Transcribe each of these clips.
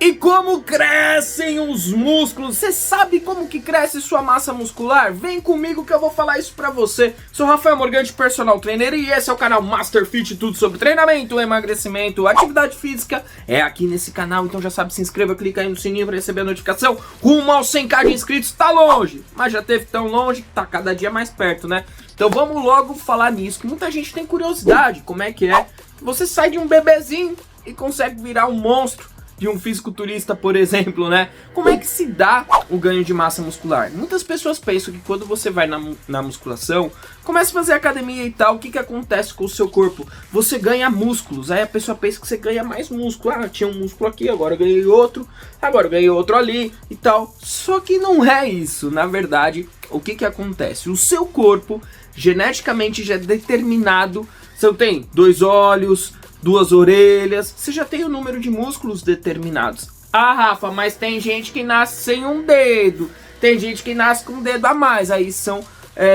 E como crescem os músculos? Você sabe como que cresce sua massa muscular? Vem comigo que eu vou falar isso pra você. Sou Rafael Morgante, personal trainer, e esse é o canal Master Fit, tudo sobre treinamento, emagrecimento, atividade física. É aqui nesse canal, então já sabe, se inscreva, clica aí no sininho pra receber a notificação. Rumo aos 100k de inscritos, tá longe, mas já teve tão longe que tá cada dia mais perto, né? Então vamos logo falar nisso, que muita gente tem curiosidade, como é que é. Você sai de um bebezinho e consegue virar um monstro de um fisiculturista, por exemplo, né? Como é que se dá o ganho de massa muscular? Muitas pessoas pensam que quando você vai na musculação, começa a fazer academia e tal, o que acontece com o seu corpo? Você ganha músculos, aí a pessoa pensa que você ganha mais músculo. Ah, tinha um músculo aqui, agora eu ganhei outro, agora eu ganhei outro ali e tal. Só que não é isso, na verdade, o que acontece? O seu corpo, geneticamente, já é determinado. Você tem 2 olhos, 2 orelhas, você já tem o número de músculos determinados. Ah, Rafa, mas tem gente que nasce sem um dedo, tem gente que nasce com um dedo a mais, aí são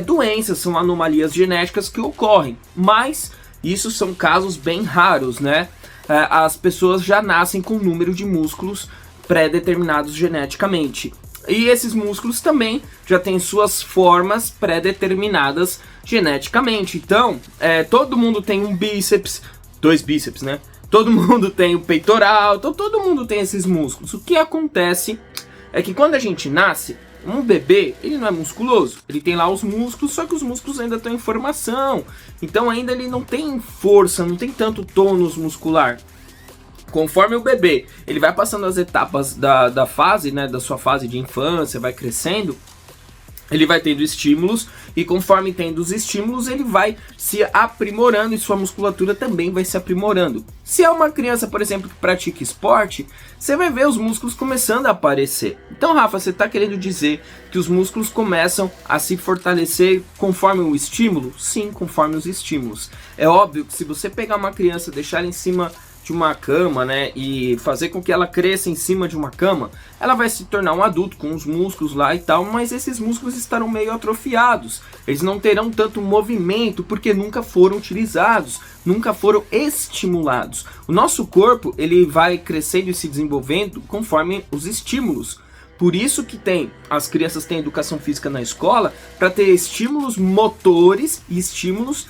doenças, são anomalias genéticas que ocorrem, mas isso são casos bem raros, né? As pessoas já nascem com um número de músculos pré-determinados geneticamente. E esses músculos também já têm suas formas pré-determinadas geneticamente. Então, todo mundo tem um bíceps, 2 bíceps, né? Todo mundo tem o peitoral, então todo mundo tem esses músculos. O que acontece é que quando a gente nasce, um bebê, ele não é musculoso. Ele tem lá os músculos, só que os músculos ainda estão em formação. Então ainda ele não tem força, não tem tanto tônus muscular. Conforme o bebê, ele vai passando as etapas da fase, né, da sua fase de infância, vai crescendo, ele vai tendo estímulos, e conforme tendo os estímulos, ele vai se aprimorando e sua musculatura também vai se aprimorando. Se é uma criança, por exemplo, que pratica esporte, você vai ver os músculos começando a aparecer. Então, Rafa, você está querendo dizer que os músculos começam a se fortalecer conforme o estímulo? Sim, conforme os estímulos. É óbvio que se você pegar uma criança, deixar ela em cima de uma cama, né, e fazer com que ela cresça em cima de uma cama, ela vai se tornar um adulto com os músculos lá e tal, mas esses músculos estarão meio atrofiados, eles não terão tanto movimento porque nunca foram utilizados, nunca foram estimulados. O nosso corpo, ele vai crescendo e se desenvolvendo conforme os estímulos. Por isso que as crianças têm educação física na escola, para ter estímulos motores e estímulos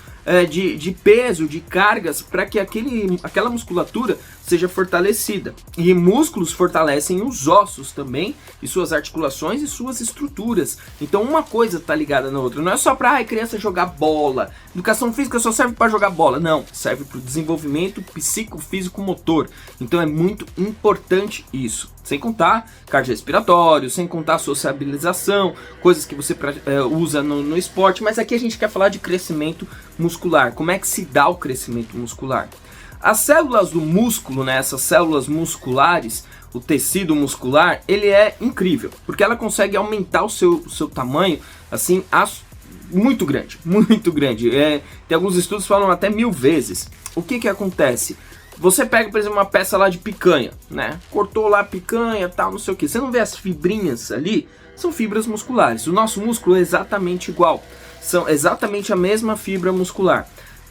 de peso, de cargas, para que aquela musculatura seja fortalecida. E músculos fortalecem os ossos também, e suas articulações e suas estruturas. Então uma coisa está ligada na outra. Não é só para a criança jogar bola. Educação física só serve para jogar bola. Não, serve para o desenvolvimento psicofísico motor. Então é muito importante isso. Sem contar cardiorrespiratório, sem contar sociabilização, coisas que você usa no esporte. Mas aqui a gente quer falar de crescimento muscular. Como é que se dá o crescimento muscular? As células do músculo, né, essas células musculares, o tecido muscular, ele é incrível, porque ela consegue aumentar o seu tamanho, assim, muito grande, muito grande. Tem alguns estudos que falam até 1000 vezes. O que acontece? Você pega, por exemplo, uma peça lá de picanha, né? Cortou lá a picanha, tal, não sei o que. Você não vê as fibrinhas ali? São fibras musculares. O nosso músculo é exatamente igual. São exatamente a mesma fibra muscular.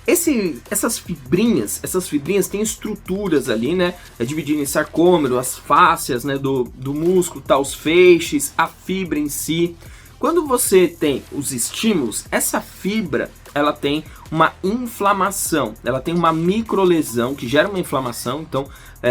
Essas fibrinhas têm estruturas ali, né? É dividido em sarcômero, as fáscias, né, do músculo, tá, os feixes, a fibra em si. Quando você tem os estímulos, essa fibra, ela tem uma inflamação, ela tem uma microlesão que gera uma inflamação, então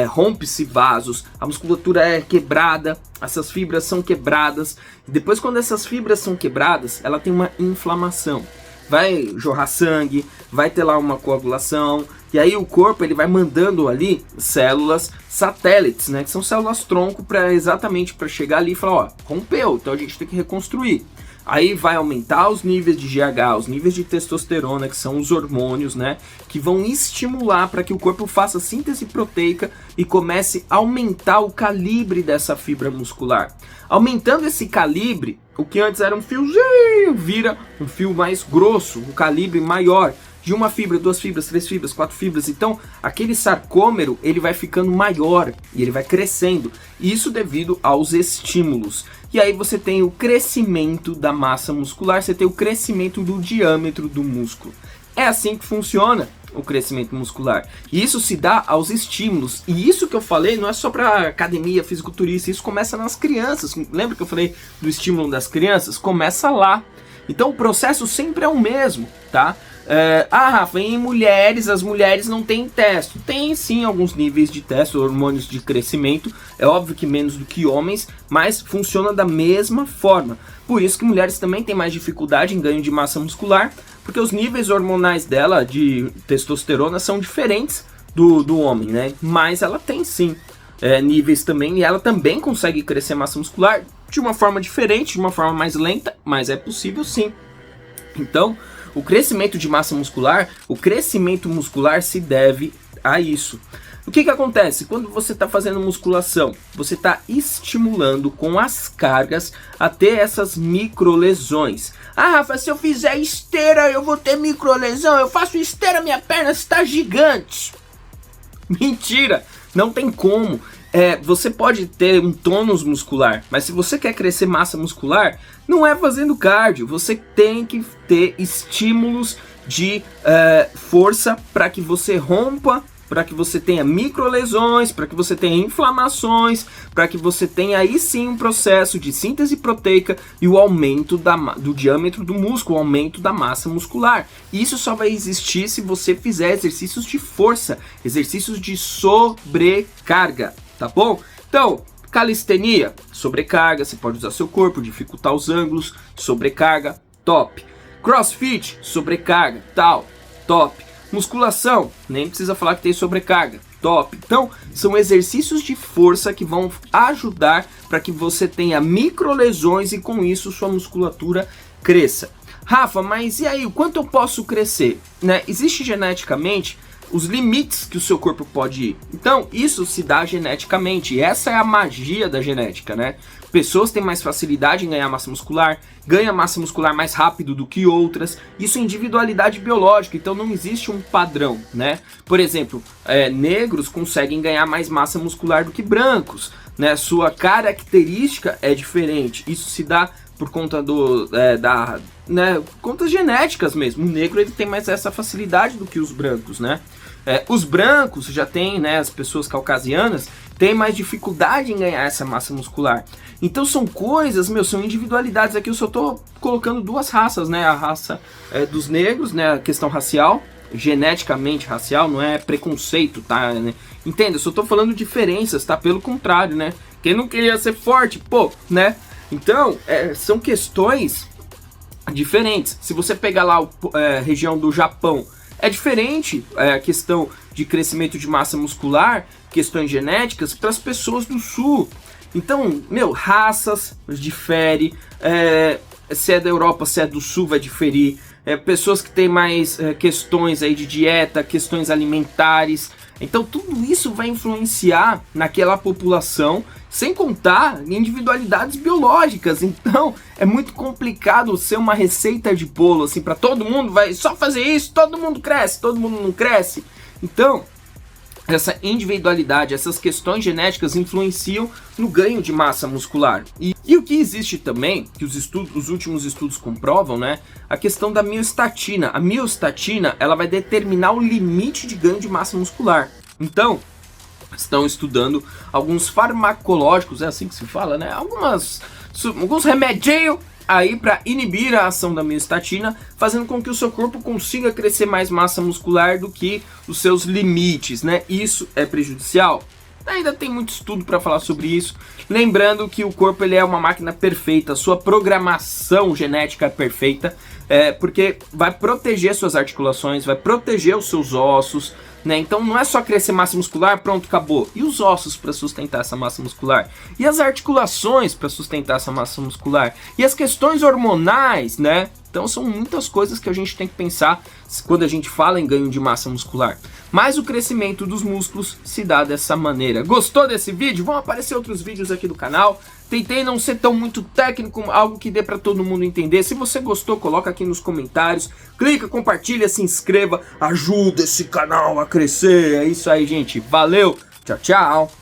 rompe-se vasos, a musculatura é quebrada, essas fibras são quebradas. Depois, quando essas fibras são quebradas, ela tem uma inflamação. Vai jorrar sangue, vai ter lá uma coagulação, e aí o corpo ele vai mandando ali células satélites, né, que são células tronco, exatamente para chegar ali e falar, ó, rompeu, então a gente tem que reconstruir. Aí vai aumentar os níveis de GH, os níveis de testosterona, que são os hormônios, né, que vão estimular para que o corpo faça síntese proteica e comece a aumentar o calibre dessa fibra muscular. Aumentando esse calibre, o que antes era um fiozinho vira um fio mais grosso, um calibre maior. De uma fibra, 2 fibras, 3 fibras, 4 fibras. Então, aquele sarcômero, ele vai ficando maior e ele vai crescendo. Isso devido aos estímulos. E aí você tem o crescimento da massa muscular, você tem o crescimento do diâmetro do músculo. É assim que funciona. o crescimento muscular. E isso se dá aos estímulos. E isso que eu falei não é só para academia, fisiculturista, isso começa nas crianças. Lembra que eu falei do estímulo das crianças? Começa lá. Então o processo sempre é o mesmo, tá? Rafa, em mulheres, as mulheres não têm testo. Tem sim alguns níveis de testo, hormônios de crescimento. É óbvio que menos do que homens, mas funciona da mesma forma. Por isso que mulheres também têm mais dificuldade em ganho de massa muscular, porque os níveis hormonais dela de testosterona são diferentes do homem, né? Mas ela tem sim níveis também, e ela também consegue crescer massa muscular de uma forma diferente, de uma forma mais lenta, mas é possível sim. Então, o crescimento de massa muscular, o crescimento muscular se deve a isso. O que acontece? Quando você está fazendo musculação, você está estimulando com as cargas a ter essas microlesões. Rafa, se eu fizer esteira eu vou ter microlesão, eu faço esteira, minha perna está gigante. Mentira, não tem como. Você pode ter um tônus muscular, mas se você quer crescer massa muscular, não é fazendo cardio, você tem que ter estímulos de força para que você rompa, para que você tenha microlesões, para que você tenha inflamações, para que você tenha aí sim um processo de síntese proteica e o aumento do diâmetro do músculo, o aumento da massa muscular. Isso só vai existir se você fizer exercícios de força, exercícios de sobrecarga, tá bom? Então, calistenia, sobrecarga, você pode usar seu corpo, dificultar os ângulos, sobrecarga, top. Crossfit, sobrecarga, tal, top. Musculação, nem precisa falar que tem sobrecarga, top. Então, são exercícios de força que vão ajudar para que você tenha microlesões e com isso sua musculatura cresça. Rafa, mas e aí, o quanto eu posso crescer? Né? Existe geneticamente os limites que o seu corpo pode ir. Então, isso se dá geneticamente. E essa é a magia da genética, né? Pessoas têm mais facilidade em ganhar massa muscular, ganham massa muscular mais rápido do que outras. Isso é individualidade biológica, então não existe um padrão, né? Por exemplo, negros conseguem ganhar mais massa muscular do que brancos, né? Sua característica é diferente. Isso se dá por conta contas genéticas mesmo. O negro ele tem mais essa facilidade do que os brancos, né? Os brancos já têm, né? As pessoas caucasianas têm mais dificuldade em ganhar essa massa muscular. Então são coisas, são individualidades. Aqui eu só tô colocando duas raças, né? A raça dos negros, né? A questão racial, geneticamente racial, não é preconceito, tá? Entenda, eu só tô falando diferenças, tá? Pelo contrário, né? Quem não queria ser forte, pô, né? Então, são questões diferentes. Se você pegar lá a região do Japão, é diferente a questão de crescimento de massa muscular, questões genéticas, para as pessoas do sul. Então, raças diferem, se é da Europa, se é do sul, vai diferir. Pessoas que têm mais questões aí de dieta, questões alimentares. Então, tudo isso vai influenciar naquela população, sem contar em individualidades biológicas. Então, é muito complicado ser uma receita de bolo, assim, para todo mundo, vai só fazer isso, todo mundo cresce, todo mundo não cresce. Então, essa individualidade, essas questões genéticas influenciam no ganho de massa muscular. E o que existe também, que os últimos estudos comprovam, né? A questão da miostatina. A miostatina, ela vai determinar o limite de ganho de massa muscular. Então, estão estudando alguns farmacológicos, é assim que se fala, né? Alguns remedinhos aí para inibir a ação da miostatina, fazendo com que o seu corpo consiga crescer mais massa muscular do que os seus limites, né? Isso é prejudicial? Ainda tem muito estudo para falar sobre isso. Lembrando que o corpo ele é uma máquina perfeita, a sua programação genética é perfeita, porque vai proteger suas articulações, vai proteger os seus ossos, né? Então não é só crescer massa muscular, pronto, acabou. E os ossos para sustentar essa massa muscular? E as articulações para sustentar essa massa muscular? E as questões hormonais, né? Então são muitas coisas que a gente tem que pensar quando a gente fala em ganho de massa muscular. Mas o crescimento dos músculos se dá dessa maneira. Gostou desse vídeo? Vão aparecer outros vídeos aqui do canal. Tentei não ser tão muito técnico, algo que dê para todo mundo entender. Se você gostou, coloca aqui nos comentários. Clica, compartilha, se inscreva. Ajuda esse canal a crescer. É isso aí, gente. Valeu. Tchau, tchau.